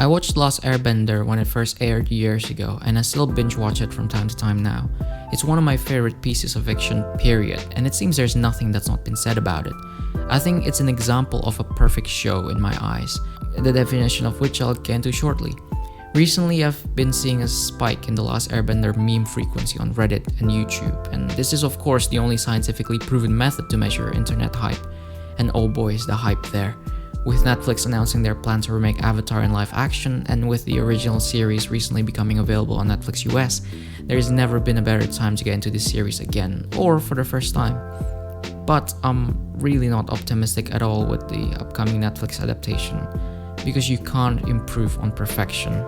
I watched Last Airbender when it first aired years ago, and I still binge watch it from time to time now. It's one of my favorite pieces of fiction, period, and it seems there's nothing that's not been said about it. I think it's an example of a perfect show in my eyes, the definition of which I'll get into shortly. Recently, I've been seeing a spike in the Last Airbender meme frequency on Reddit and YouTube, and this is of course the only scientifically proven method to measure internet hype. And oh boy is the hype there. With Netflix announcing their plan to remake Avatar in live action, and with the original series recently becoming available on Netflix US, there's never been a better time to get into this series again, or for the first time. But I'm really not optimistic at all with the upcoming Netflix adaptation, because you can't improve on perfection.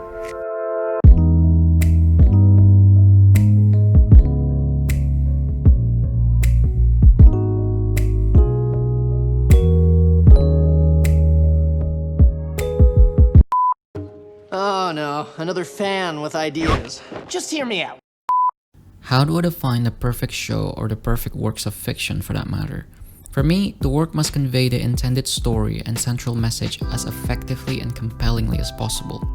Oh no, another fan with ideas. Just hear me out. How do I define the perfect show or the perfect works of fiction for that matter? For me, the work must convey the intended story and central message as effectively and compellingly as possible.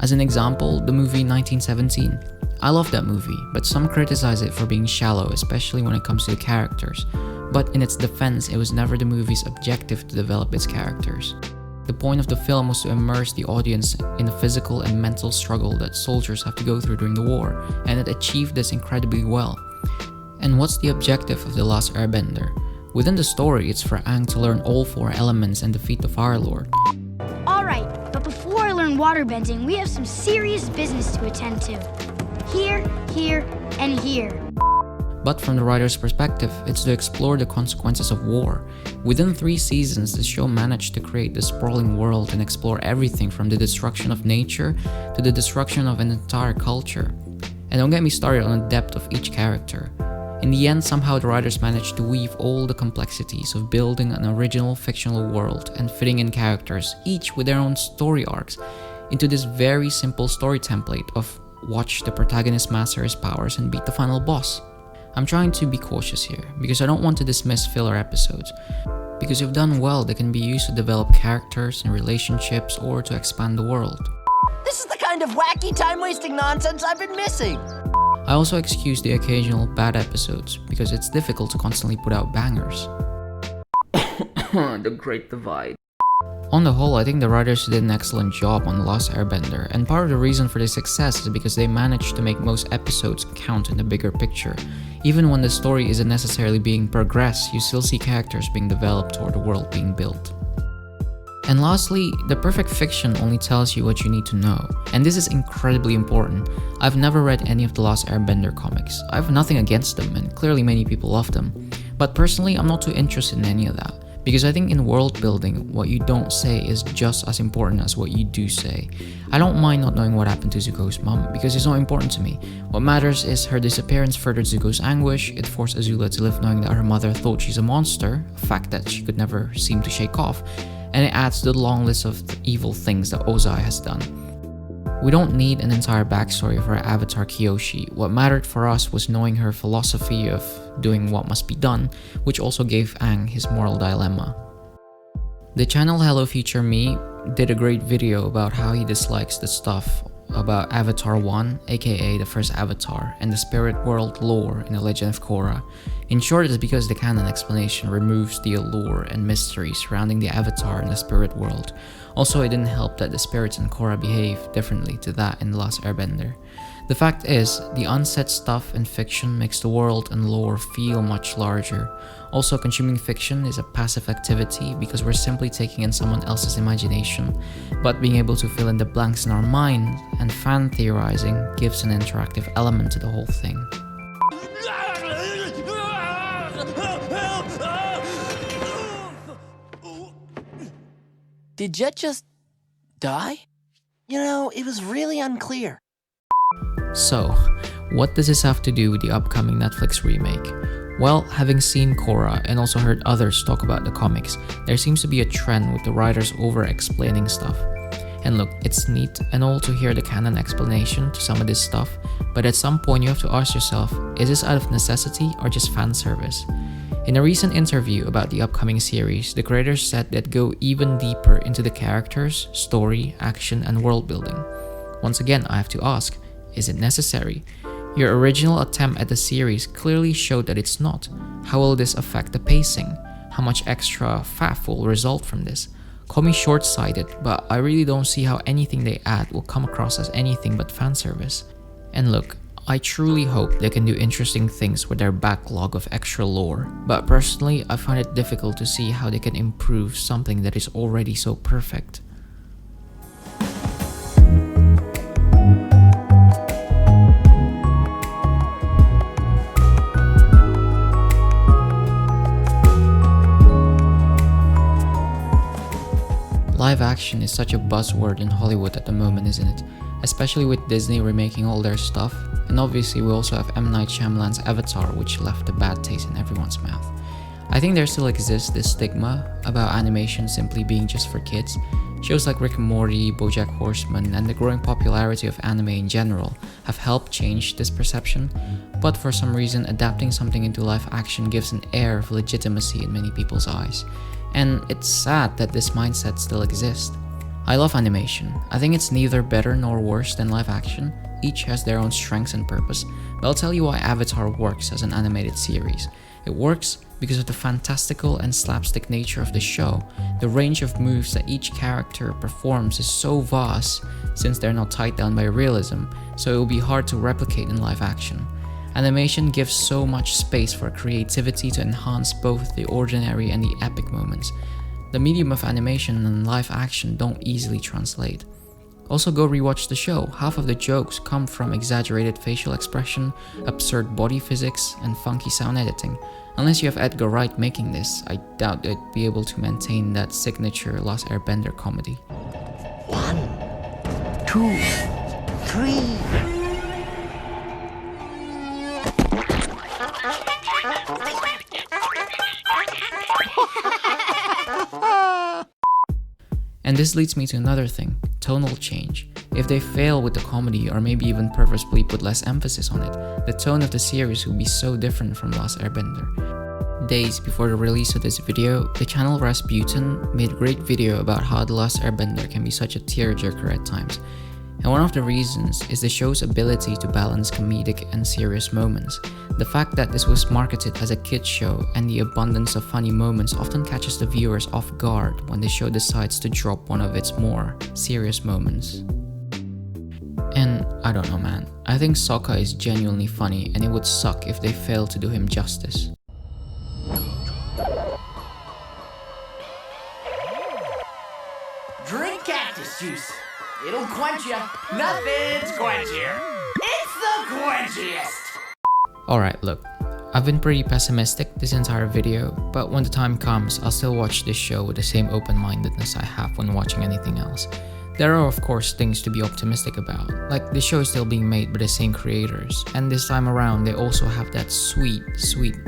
As an example, the movie 1917. I love that movie, but some criticize it for being shallow, especially when it comes to the characters. But in its defense, it was never the movie's objective to develop its characters. The point of the film was to immerse the audience in the physical and mental struggle that soldiers have to go through during the war, and it achieved this incredibly well. And what's the objective of The Last Airbender? Within the story, it's for Aang to learn all 4 elements and defeat the Fire Lord. Alright, but before I learn waterbending, we have some serious business to attend to. Here, and here. But from the writer's perspective, it's to explore the consequences of war. Within 3 seasons, the show managed to create this sprawling world and explore everything from the destruction of nature to the destruction of an entire culture. And don't get me started on the depth of each character. In the end, somehow the writers managed to weave all the complexities of building an original fictional world and fitting in characters, each with their own story arcs, into this very simple story template of watch the protagonist master his powers and beat the final boss. I'm trying to be cautious here, because I don't want to dismiss filler episodes, because if done well, they can be used to develop characters and relationships or to expand the world. This is the kind of wacky, time-wasting nonsense I've been missing. I also excuse the occasional bad episodes, because it's difficult to constantly put out bangers. The Great Divide. On the whole, I think the writers did an excellent job on The Last Airbender, and part of the reason for their success is because they managed to make most episodes count in the bigger picture. Even when the story isn't necessarily being progressed, you still see characters being developed or the world being built. And lastly, the perfect fiction only tells you what you need to know, and this is incredibly important. I've never read any of the Last Airbender comics. I have nothing against them, and clearly many people love them. But personally, I'm not too interested in any of that. Because I think in world building, what you don't say is just as important as what you do say. I don't mind not knowing what happened to Zuko's mom, because it's not important to me. What matters is her disappearance furthered Zuko's anguish, it forced Azula to live knowing that her mother thought she's a monster, a fact that she could never seem to shake off, and it adds to the long list of evil things that Ozai has done. We don't need an entire backstory for our avatar Kyoshi. What mattered for us was knowing her philosophy of doing what must be done, which also gave Aang his moral dilemma. The channel Hello Future Me did a great video about how he dislikes the stuff about Avatar 1, aka the first Avatar, and the spirit world lore in The Legend of Korra. In short, it's because the canon explanation removes the allure and mystery surrounding the Avatar and the spirit world. Also, it didn't help that the spirits in Korra behave differently to that in The Last Airbender. The fact is, the unsaid stuff in fiction makes the world and lore feel much larger. Also, consuming fiction is a passive activity because we're simply taking in someone else's imagination, but being able to fill in the blanks in our mind and fan theorizing gives an interactive element to the whole thing. Did Jet just die? You know, it was really unclear. So, what does this have to do with the upcoming Netflix remake? Well, having seen Korra and also heard others talk about the comics, there seems to be a trend with the writers over-explaining stuff. And look, it's neat and all to hear the canon explanation to some of this stuff, but at some point you have to ask yourself, is this out of necessity or just fan service? In a recent interview about the upcoming series, the creators said they'd go even deeper into the characters, story, action, and world building. Once again, I have to ask, is it necessary? Your original attempt at the series clearly showed that it's not. How will this affect the pacing? How much extra faff will result from this? Call me short-sighted, but I really don't see how anything they add will come across as anything but fanservice. And look, I truly hope they can do interesting things with their backlog of extra lore, but personally I find it difficult to see how they can improve something that is already so perfect. Live action is such a buzzword in Hollywood at the moment, isn't it? Especially with Disney remaking all their stuff, and obviously we also have M. Night Shyamalan's Avatar, which left a bad taste in everyone's mouth. I think there still exists this stigma about animation simply being just for kids. Shows like Rick and Morty, BoJack Horseman, and the growing popularity of anime in general have helped change this perception, but for some reason adapting something into live action gives an air of legitimacy in many people's eyes. And it's sad that this mindset still exists. I love animation. I think it's neither better nor worse than live action. Each has their own strengths and purpose, but I'll tell you why Avatar works as an animated series. It works because of the fantastical and slapstick nature of the show. The range of moves that each character performs is so vast since they're not tied down by realism, so it will be hard to replicate in live action. Animation gives so much space for creativity to enhance both the ordinary and the epic moments. The medium of animation and live action don't easily translate. Also, go rewatch the show. Half of the jokes come from exaggerated facial expression, absurd body physics, and funky sound editing. Unless you have Edgar Wright making this, I doubt they'd be able to maintain that signature Last Airbender comedy. 1, 2, 3. And this leads me to another thing, tonal change. If they fail with the comedy or maybe even purposefully put less emphasis on it, the tone of the series will be so different from Last Airbender. Days before the release of this video, the channel Attribution made a great video about how The Last Airbender can be such a tearjerker at times. And one of the reasons is the show's ability to balance comedic and serious moments. The fact that this was marketed as a kids show and the abundance of funny moments often catches the viewers off guard when the show decides to drop one of its more serious moments. And I don't know, man, I think Sokka is genuinely funny and it would suck if they failed to do him justice. Drink cactus juice. It'll quench you. Nothing's quenchier. It's the quenchiest. Alright, look, I've been pretty pessimistic this entire video, but when the time comes, I'll still watch this show with the same open-mindedness I have when watching anything else. There are of course things to be optimistic about, like the show is still being made by the same creators, and this time around they also have that sweet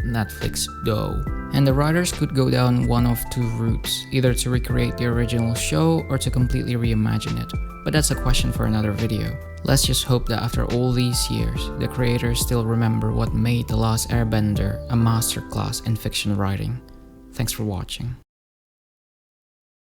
Netflix dough. And the writers could go down one of two routes, either to recreate the original show or to completely reimagine it. But that's a question for another video. Let's just hope that after all these years, the creators still remember what made The Last Airbender a masterclass in fiction writing. Thanks for watching.